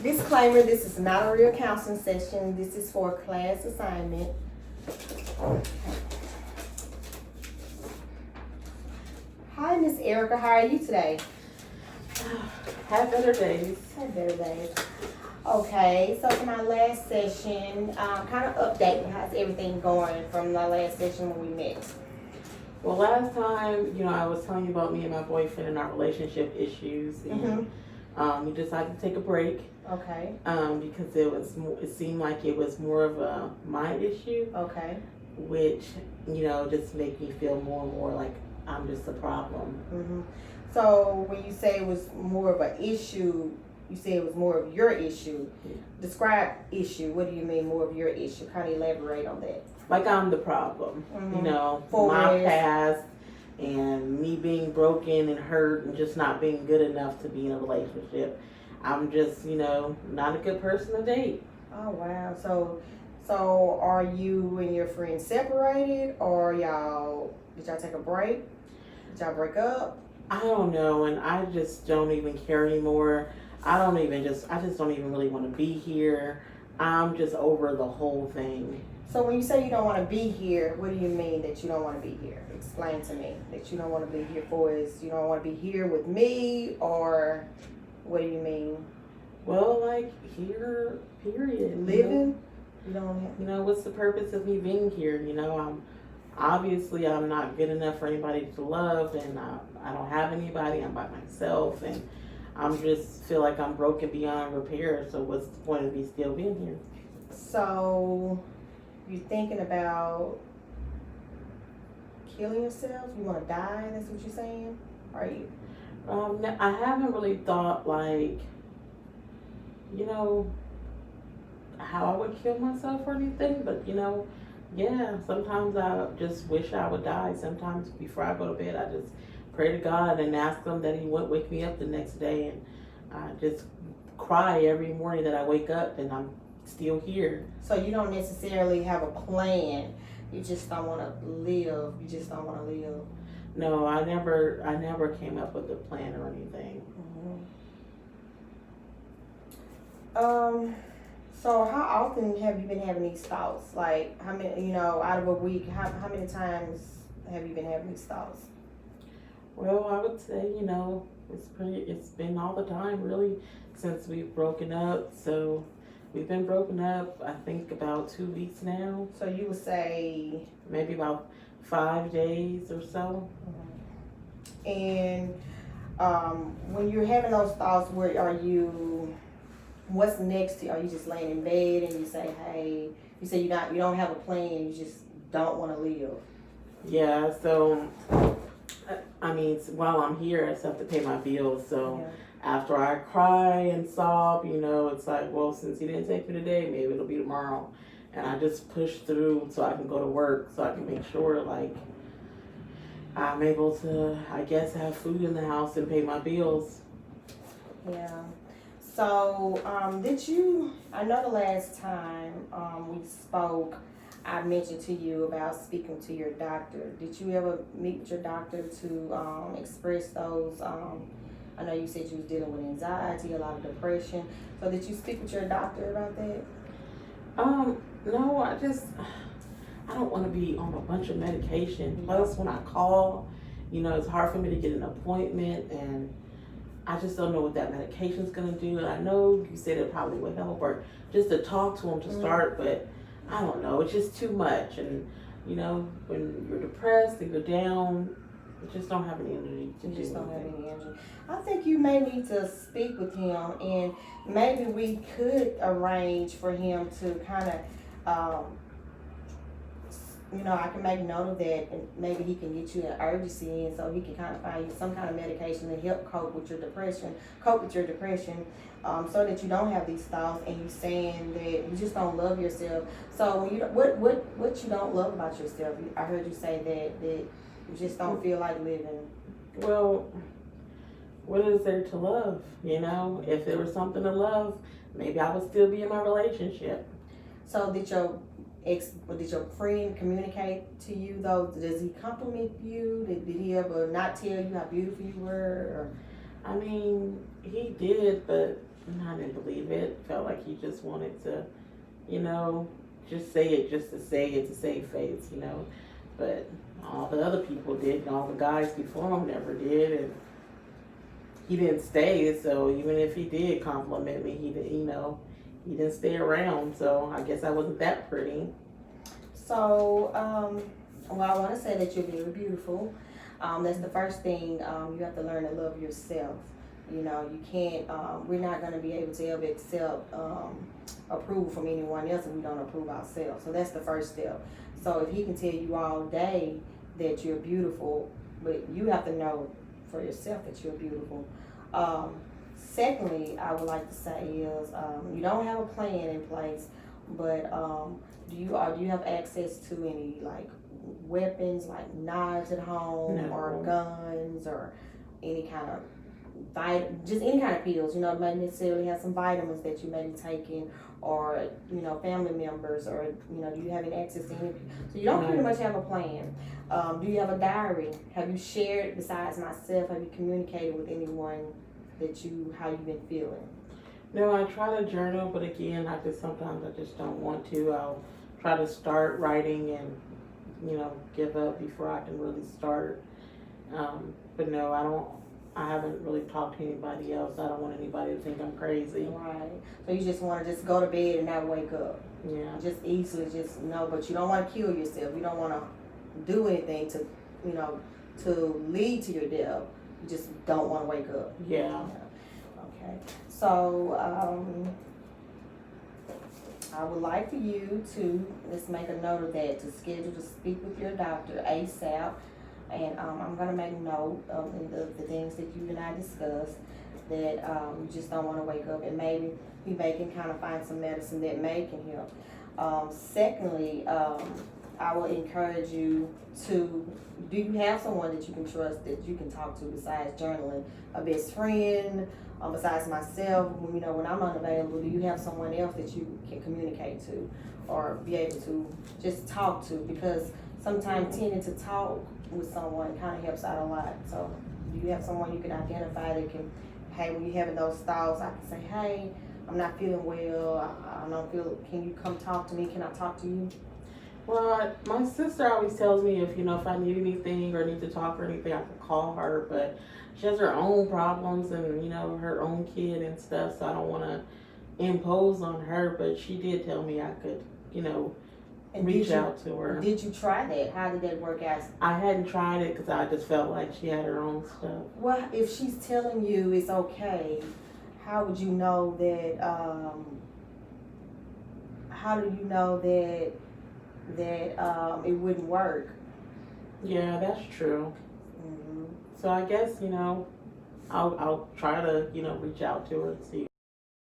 Disclaimer, this is not a real counseling session. This is for a class assignment. Hi, Miss Erica. How are you today? Have better days. Have better days. Okay, so for my last session, kind of update how's everything going from the last session when we met. Well, last time, I was telling you about me and my boyfriend and our relationship issues, and we decided to take a break. Okay. Because it seemed like it was more of a my issue. Okay. Which, just made me feel more and more like I'm just a problem. Mm-hmm. So when you say it was more of an issue, you say it was more of your issue. Yeah. Describe issue. What do you mean more of your issue? Kind of elaborate on that. Like I'm the problem. For my past and me being broken and hurt and just not being good enough to be in a relationship. I'm just, not a good person to date. Oh wow. So are you and your friend separated, or did y'all take a break? Did y'all break up? I don't know, and I just don't even care anymore. I just don't even really want to be here. I'm just over the whole thing. So when you say you don't want to be here, what do you mean that you don't want to be here? Explain to me that you don't want to be here for. Is you don't want to be here with me, or what do you mean? Well, like here, period. Living? You don't have. What's the purpose of me being here? I'm not good enough for anybody to love, and I don't have anybody. I'm by myself, and I'm just feel like I'm broken beyond repair. So what's the point of me still being here? So you're thinking about killing yourself? You want to die? That's what you're saying? Are you? I haven't really thought like, how I would kill myself or anything, but yeah, sometimes I just wish I would die. Sometimes before I go to bed, I just pray to God and ask Him that He wouldn't wake me up the next day, and I just cry every morning that I wake up and I'm still here. So you don't necessarily have a plan. You just don't want to live. You just don't want to live. No, I never came up with a plan or anything. So how often have you been having these thoughts? Like how many, out of a week, how many times have you been having these thoughts? Well, I would say, it's been all the time really since we've broken up. So we've been broken up, I think about 2 weeks now. So you would say maybe about 5 days or so. And when you're having those thoughts, what's next? Are you just laying in bed and you say, hey, you say you don't have a plan, you just don't want to live? Yeah, so while I'm here, I still have to pay my bills. So after I cry and sob, it's like, well, since you didn't take me today, maybe it'll be tomorrow. And I just push through so I can go to work, so I can make sure like I'm able to, I guess, have food in the house and pay my bills. Yeah. So, I know the last time we spoke, I mentioned to you about speaking to your doctor. Did you ever meet with your doctor to express those? I know you said you was dealing with anxiety, a lot of depression. So did you speak with your doctor about that? No, I don't want to be on a bunch of medication. Plus, when I call, it's hard for me to get an appointment, and I just don't know what that medication's going to do. And I know you said it probably would help, or just to talk to him to start, but I don't know. It's just too much. And, when you're depressed and you're down, you just don't have any energy to do You just don't have anything. any energy. I think you may need to speak with him, and maybe we could arrange for him to kind of, I can make note of that, and maybe he can get you an urgency in, so he can kind of find you some kind of medication to help cope with your depression, so that you don't have these thoughts, and you saying that you just don't love yourself. So when what you don't love about yourself? I heard you say that you just don't feel like living. Well, what is there to love? If there was something to love, maybe I would still be in my relationship. So did your friend communicate to you though? Does he compliment you? Did he ever not tell you how beautiful you were? He did, but And I didn't believe it. Felt like he just wanted to, you know, just say it just to say it to save face, you know. But all the other people did, and all the guys before him never did, and he didn't stay. So even if he did compliment me, he didn't, you know, he didn't stay around. So I guess I wasn't that pretty. So, well, I want to say that you're very beautiful. That's the first thing. You have to learn to love yourself. You know, you can't, we're not going to be able to ever accept approval from anyone else if we don't approve ourselves. So that's the first step. So if he can tell you all day that you're beautiful, but you have to know for yourself that you're beautiful. Secondly, I would like to say is you don't have a plan in place, but do you have access to any like weapons, like knives at home, No. or guns, or any kind of just any kind of pills? You know, it might necessarily have some vitamins that you may be taking, or you know, family members, or you know, do you have any access to any? So you don't pretty much have a plan. Do you have a diary? Have you shared, besides myself, have you communicated with anyone that how you've been feeling? No, I try to journal, but again, sometimes I just don't want to. I'll try to start writing and, you know, give up before I can really start. But no, I haven't really talked to anybody else. I don't want anybody to think I'm crazy. Right. So you just want to just go to bed and not wake up. Yeah. Just easily just no, but you don't want to kill yourself. You don't want to do anything to, you know, to lead to your death. You just don't want to wake up. Yeah. Okay. So I would like for you to, let's make a note of that, to schedule to speak with your doctor ASAP. And I'm going to make a note of the things that you and I discussed, that you just don't want to wake up, and maybe we can kind of find some medicine that may can help. Secondly, I will encourage you to, do you have someone that you can trust, that you can talk to besides journaling? A best friend, besides myself, you know, when I'm unavailable, do you have someone else that you can communicate to or be able to just talk to? Because sometimes tending to talk with someone kind of helps out a lot. So do you have someone you can identify that can, hey, when you're having those thoughts, I can say, hey, I'm not feeling well, I don't feel, can you come talk to me? Can I talk to you? Well, my sister always tells me if I need anything or need to talk or anything, I can call her, but she has her own problems and, you know, her own kid and stuff, so I don't want to impose on her, but she did tell me I could, you know, And reach out to her. Did you try that? How did that work out? I hadn't tried it because I just felt like she had her own stuff. Well, if she's telling you it's okay, how would you know that, how do you know that it wouldn't work? Yeah, that's true. Mm-hmm. So I guess, you know, I'll try to, you know, reach out to her and see